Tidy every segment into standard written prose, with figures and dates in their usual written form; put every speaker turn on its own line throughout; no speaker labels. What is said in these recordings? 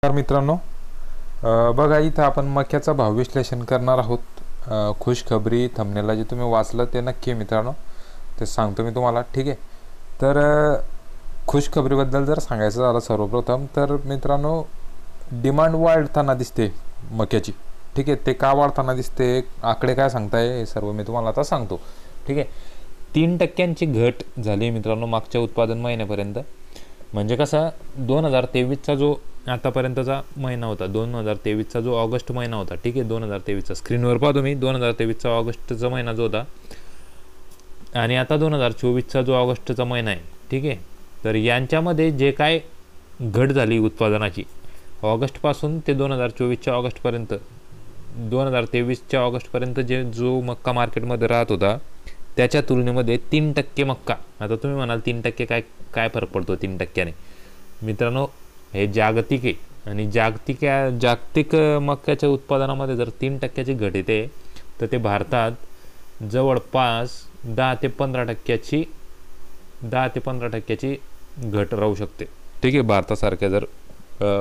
तर मित्रांनो, बघा इथं आपण मक्याचा भाव विश्लेषण करणार आहोत. खुशखबरी थंबनेलला जे तुम्ही वाचलं ते नक्की मित्रांनो, ते सांगतो मी तुम्हाला. ठीक आहे. तर खुशखबरीबद्दल जर सांगायचं झालं सर्वप्रथम तर मित्रांनो, डिमांड वाढताना दिसते मक्याची. ठीक आहे. ते का वाढताना दिसते, आकडे काय सांगताय हे सर्व मी तुम्हाला आता सांगतो. ठीक आहे. 3% घट झाली मित्रांनो मागच्या उत्पादन महिन्यापर्यंत. म्हणजे कसा 2023चा जो आतापर्यंतचा महिना होता, 2023चा जो ऑगस्ट महिना होता, ठीक आहे, 2023चा स्क्रीनवर पाहतो मी, 2023चा ऑगस्टचा महिना जो होता आणि आता 2024चा जो ऑगस्टचा महिना आहे, ठीक आहे. तर यांच्यामध्ये जे काय घट झाली उत्पादनाची ऑगस्टपासून ते 2024च्या ऑगस्टपर्यंत, 2023च्या ऑगस्टपर्यंत जो मक्का मार्केटमध्ये राहत होता त्याच्या तुलनेमध्ये 3% मक्का. आता तुम्ही म्हणाल 3% काय फरक पडतो 3%ने? मित्रांनो, हे जागतिक आहे आणि जागतिक मक्याच्या उत्पादनामध्ये जर 3%ची घट येते तर ते भारतात जवळपास 10 ते 15%ची घट राहू शकते. ठीक आहे. भारतासारख्या जर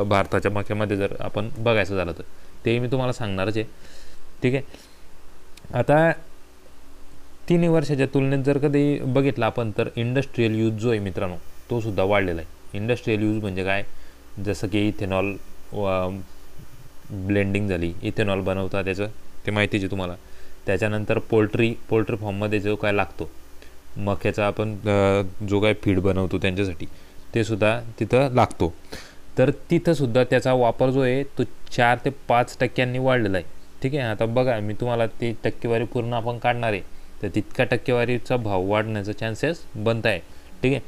भारताच्या मक्यामध्ये जर आपण बघायचं झालं तर ते मी तुम्हाला सांगणारच आहे. ठीक आहे. आता 3 वर्षाच्या तुलनेत जर कधी बघितलं आपण तर इंडस्ट्रीयल यूज जो आहे मित्रांनो तो सुद्धा वाढलेला आहे. इंडस्ट्रीयल यूज म्हणजे काय? जसं की इथेनॉल ब्लेंडिंग झाली, इथेनॉल बनवता त्याचं ते माहितीच आहे तुम्हाला. त्याच्यानंतर पोल्ट्री फार्ममध्ये जो काय लागतो मक्याचा, आपण जो काय फीड बनवतो त्यांच्यासाठी, ते सुद्धा तिथं लागतो. तर तिथंसुद्धा त्याचा वापर जो आहे तो 4 ते 5% वाढलेला आहे. ठीक आहे. आता बघा, मी तुम्हाला ती टक्केवारी पूर्ण आपण काढणार आहे तर तितक्या टक्केवारीचा भाव वाढण्याचा चान्सेस बनत आहे. ठीक आहे.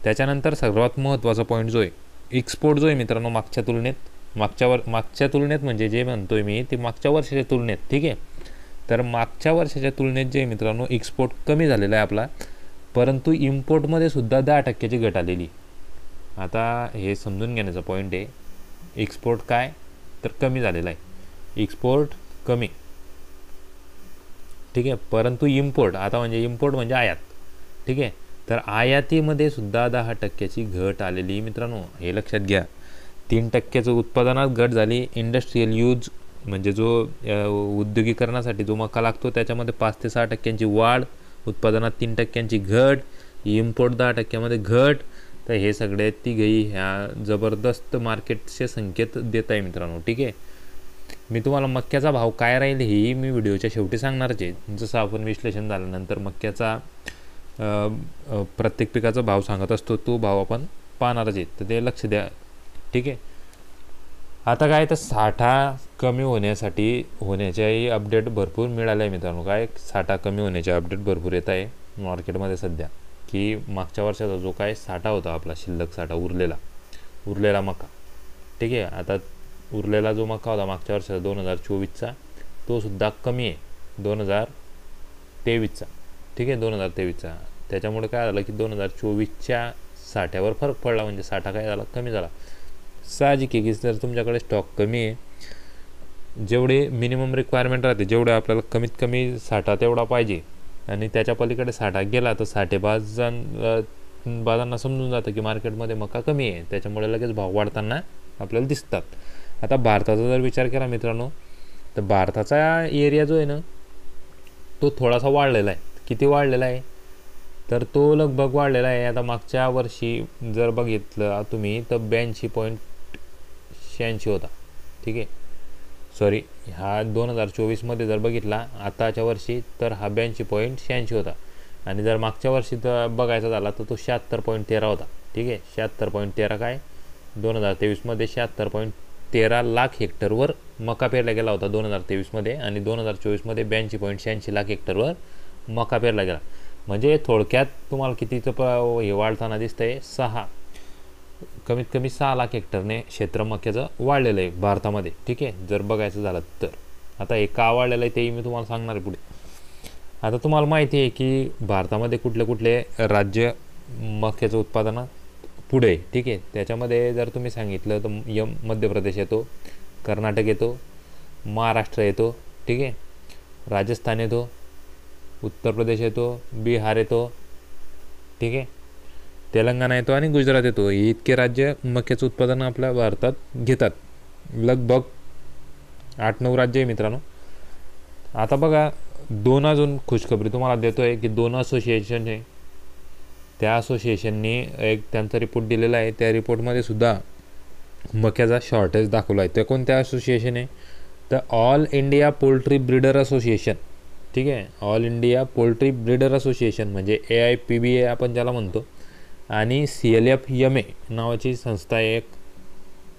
त्याच्यानंतर सर्वात महत्त्वाचा पॉईंट जो आहे एक्सपोर्ट जो आहे मित्रांनो, मागच्या तुलनेत म्हणजे जे म्हणतोय मी ते मागच्या वर्षाच्या तुलनेत. ठीक आहे. तर मागच्या वर्षाच्या तुलनेत जे मित्रांनो एक्सपोर्ट कमी झालेला आहे आपला, परंतु इम्पोर्टमध्ये सुद्धा 10%ची घट आलेली. आता हे समजून घेण्याचा पॉईंट आहे, एक्सपोर्ट काय तर कमी झालेला आहे, एक्सपोर्ट कमी. ठीक आहे. परंतु इम्पोर्ट म्हणजे आयात. ठीक आहे. तर आयातीमध्ये सुद्धा 10%ची घट आलेली मित्रांनो, हे लक्षात घ्या. 3%चं उत्पादनात घट झाली. इंडस्ट्रीयल यूज म्हणजे जो उद्योगीकरणासाठी जो मका लागतो त्याच्यामध्ये 5 ते 6%ची वाढ, उत्पादनात 3%ची घट, इम्पोर्ट 10%मध्ये घट. तर हे सगळे तिघही ह्या जबरदस्त मार्केटचे संकेत देत आहे मित्रांनो. ठीक आहे. मी तुम्हाला मक्याचा भाव काय राहील ही मी व्हिडिओच्या शेवटी सांगणारच आहे. जसं आपण विश्लेषण झाल्यानंतर मक्याचा प्रत्येक पिकाचा भाव सांगत असतो, तो भाव आपण पाहणारच आहे, तर ते लक्ष द्या. ठीक आहे. आता काय तर साठा कमी होण्याच्याही अपडेट भरपूर मिळाले आहे मित्रांनो. काय साठा कमी होण्याचे अपडेट भरपूर येत आहे मार्केटमध्ये सध्या, की मागच्या वर्षाचा जो काय साठा होता आपला, शिल्लक साठा उरलेला मका, ठीक आहे, आता उरलेला जो मका होता मागच्या वर्षाचा 2024चा तो सुद्धा कमी आहे 2023चा. ठीक आहे. 2023चा. त्याच्यामुळे काय झालं की 2024च्या साठ्यावर फरक पडला, म्हणजे साठा काय झाला, कमी झाला. साहजिक आहे की जर तुमच्याकडे स्टॉक कमी आहे, जेवढे मिनिमम रिक्वायरमेंट राहते, जेवढे आपल्याला कमीत कमी साठा तेवढा पाहिजे आणि त्याच्या पलीकडे साठा गेला तर साठेबाजांना समजून जातं की मार्केटमध्ये मका कमी आहे, त्याच्यामुळे लगेच भाव वाढताना आपल्याला दिसतात. आता भारताचा जर विचार केला मित्रांनो तर भारताचा एरिया जो आहे ना तो थोडासा वाढलेला आहे. किती वाढलेला आहे तर तो लगभग वाढलेला आहे. आता मागच्या वर्षी जर बघितलं तुम्ही तर 82.86 होता. ठीक आहे. सॉरी, हा 2024मध्ये जर बघितला आताच्या वर्षी तर हा 82.86 होता आणि जर मागच्या वर्षी तर बघायचा झाला तर तो 76.13 होता. ठीक आहे. 76.13 काय 2023मध्ये 76.13 लाख हेक्टरवर मका पेरला गेला होता 2023मध्ये आणि 2024मध्ये 82.86 लाख हेक्टरवर मका पेरला गेला. म्हणजे थोडक्यात तुम्हाला कितीचं हे वाढताना दिसतंय, कमीत कमी 6 लाख हेक्टरने क्षेत्र मक्याचं वाढलेलं आहे भारतामध्ये. ठीक आहे. जर बघायचं झालं तर आता हे का वाढलेलं आहे तेही मी तुम्हाला सांगणार आहे पुढे. आता तुम्हाला माहिती आहे की भारतामध्ये कुठले राज्य मक्याचं उत्पादनात पुढे आहे. ठीक आहे. त्याच्यामध्ये जर तुम्ही सांगितलं तर मध्य प्रदेश येतो, कर्नाटक येतो, महाराष्ट्र येतो, ठीक आहे, राजस्थान येतो, उत्तर प्रदेश येतो, बिहार येतो. ठीक आहे. तेलंगणा येतो आणि गुजरात येतो. हे इतके राज्य मक्याचं उत्पादन आपल्या भारतात घेतात. लगभग 8-9 राज्य आहे मित्रांनो. आता बघा, 2 अजून खुशखबरी तुम्हाला देतो आहे की 2 असोसिएशन आहे, त्या असोसिएशनने एक त्यांचा रिपोर्ट दिलेला आहे. त्या रिपोर्टमध्ये सुद्धा मक्याचा शॉर्टेज दाखवला आहे. ते कोणत्या असोसिएशन आहे? तर all India poultry breeder association. ठीक आहे, all India poultry breeder association म्हणजे AIPBA आपण ज्याला म्हणतो, आणि CLFMA नावाची संस्था आहे एक,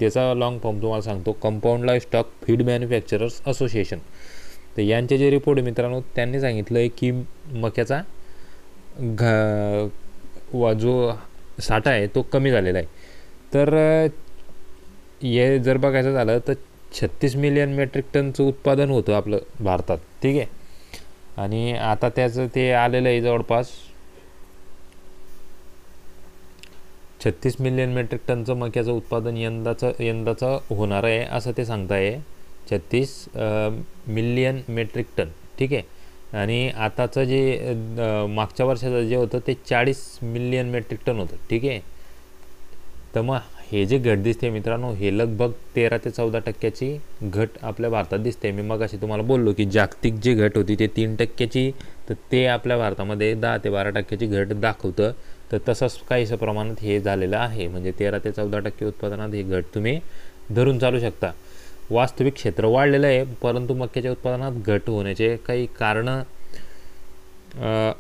त्याचा लॉंग फॉर्म तुम्हाला सांगतो, कंपाऊंड लाईव्हस्टॉक फीड मॅन्युफॅक्चरर्स असोसिएशन. तर यांचे जे रिपोर्ट आहे मित्रांनो, त्यांनी सांगितलं आहे की मक्याचा जो साठा आहे तो कमी झालेला आहे. तर हे जर बघायचं झालं तर 36 मिलियन मेट्रिक टनचं उत्पादन होतं आपलं भारतात. ठीक आहे, आणि आता त्याचं ते आलेलं आहे जवळपास 36 मिलियन मेट्रिक टनचं मक्याचं उत्पादन यंदाचं होणार आहे असं ते सांगताय. 36 मिलियन मेट्रिक टन. ठीक आहे, आणि आताचं जे मागच्या वर्षाचं जे होतं ते 40 मिलियन मेट्रिक टन होतं. ठीक आहे, तर मग हे जे घट दिसते मित्रांनो, हे लगभग 13 ते 14% घट आपल्या भारतात दिसते. मी मगाशी तुम्हाला बोललो की जागतिक जी घट होती ते 3%, तर ते आपल्या भारतामध्ये 10 ते 12% घट दाखवतं. तर तसंच काहीसं प्रमाणात हे झालेलं आहे, म्हणजे 13 ते 14% उत्पादनात ही घट तुम्ही धरून चालू शकता. वास्तविक क्षेत्र वाढलेलं आहे, परंतु मक्याच्या उत्पादनात घट होण्याचे काही कारणं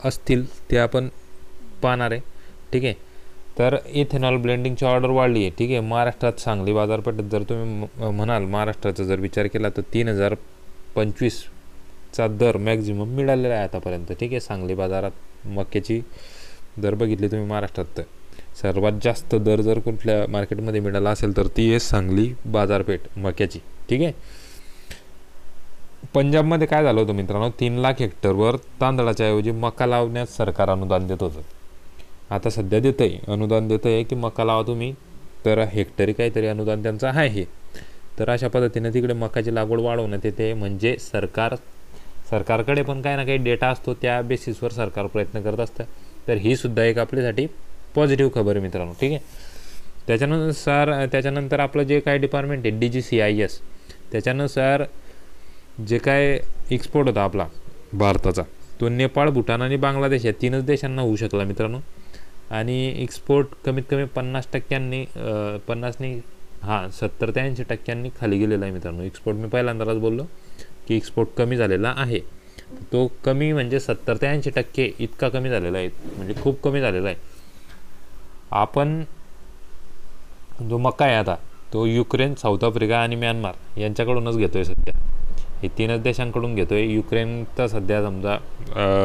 असतील ते आपण पाहणार आहे. ठीक आहे, तर इथेनॉल ब्लेंडिंगची ऑर्डर वाढली आहे. ठीक आहे, महाराष्ट्रात सांगली बाजारपेठेत जर तुम्ही म्हणाल महाराष्ट्राचा जर विचार केला तर 3025चा दर मॅक्झिमम मिळालेला आहे आतापर्यंत. ठीक आहे, सांगली बाजारात मक्याची दर बघितली तुम्ही महाराष्ट्रात तर सर्वात जास्त दर जर कुठल्या मार्केटमध्ये मिळाला असेल तर ती आहे सांगली बाजारपेठ मक्याची. ठीक आहे, पंजाबमध्ये काय झालं होतं मित्रांनो, 3 लाख हेक्टरवर तांदळाच्या ऐवजी मका लावण्यास सरकार अनुदान देत होतं. आता सध्या अनुदान देतं आहे की मका लावा तुम्ही, तर हेक्टरी काहीतरी अनुदान त्यांचं आहे. तर अशा पद्धतीने तिकडे मकाची लागवड वाढवण्यात येते. म्हणजे सरकारकडे पण काही ना काही डेटा असतो, त्या बेसिसवर सरकार प्रयत्न करत असतं. तर ही सुद्धा एक आपल्यासाठी पॉझिटिव्ह खबर आहे मित्रांनो. ठीक आहे, त्याच्यानंतर आपलं जे काय डिपार्टमेंट आहे DGCIS, त्याच्यानुसार जे काय एक्सपोर्ट होता आपला भारताचा तो नेपाळ, भूटान आणि बांगलादेश या 3च देशांना होऊ शकला मित्रांनो. आणि एक्सपोर्ट कमीत कमी 50%, 70 ते 80% खाली गेलेला आहे मित्रांनो. एक्सपोर्ट मी पहिल्यांदाच बोललो की एक्सपोर्ट कमी झालेला आहे. तो कमी म्हणजे 70 ते 80% इतका कमी झालेला आहे, म्हणजे खूप कमी झालेला आहे. आपण जो मका आहे आता तो युक्रेन, साऊथ आफ्रिका आणि म्यानमार यांच्याकडूनच घेतो आहे सध्या. हे 3च देशांकडून घेतो आहे. युक्रेन तर सध्या समजा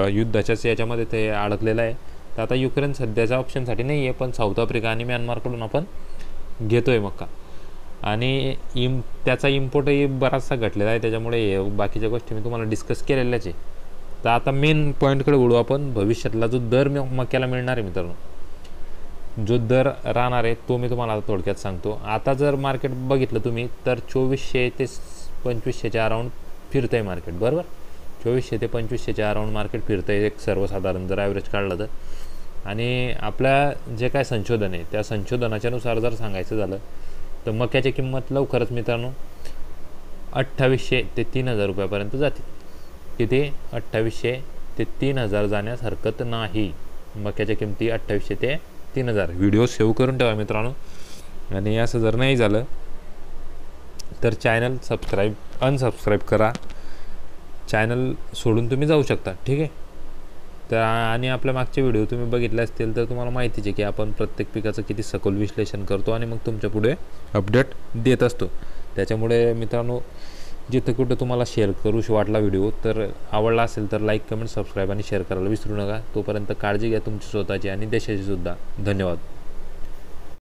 युद्धाच्याच याच्यामध्ये ते अडकलेलं आहे, तर आता युक्रेन सध्याच्या ऑप्शनसाठी नाही आहे, पण साऊथ आफ्रिका आणि म्यानमारकडून आपण घेतो आहे मका. आणि त्याचा इम्पोर्टही बराचसा घटलेला आहे, त्याच्यामुळे बाकीच्या गोष्टी मी तुम्हाला डिस्कस केलेल्याच आहे. तर आता मेन पॉईंटकडे वळू आपण. भविष्यातला जो दर मक्याला मिळणार आहे मित्रांनो, जो दर राहणार आहे तो मी तुम्हाला थोडक्यात सांगतो. आता जर मार्केट बघितलं तुम्ही तर 2400 ते 2500च्या अराऊंड फिरतं आहे मार्केट, बरोबर. 2400 ते 2500च्या अराऊंड मार्केट फिरतं आहे एक सर्वसाधारण जर ॲव्हरेज काढलं तर. आणि आपल्या जे काय संशोधन आहे त्या संशोधनाच्यानुसार जर सांगायचं झालं तर मक्याची किंमत लवकरच मित्रांनो 2800 ते 3000 रुपयापर्यंत जाते. तिथे 2800 ते 3000 जाण्यास हरकत नाही. मक्याच्या किमती 2800 ते 3000. व्हिडिओ सेव्ह करून ठेवा मित्रांनो. आणि असं जर नाही झालं तर चॅनल अनसबस्क्राईब करा, चॅनल सोडून तुम्ही जाऊ शकता. ठीक आहे, तर आणि आपल्या मागचे व्हिडिओ तुम्ही बघितले असतील तर तुम्हाला माहितीच आहे की आपण प्रत्येक पिकाचं किती सखोल विश्लेषण करतो आणि मग तुमच्या पुढे अपडेट देत असतो. त्याच्यामुळे मित्रांनो, जिथं कुठं तुम्हाला शेअर करूशी वाटला व्हिडिओ तर आवडला असेल तर लाईक, कमेंट, सबस्क्राईब आणि शेअर करायला विसरू नका. तोपर्यंत काळजी घ्या तुमची स्वतःची आणि देशाची सुद्धा. धन्यवाद.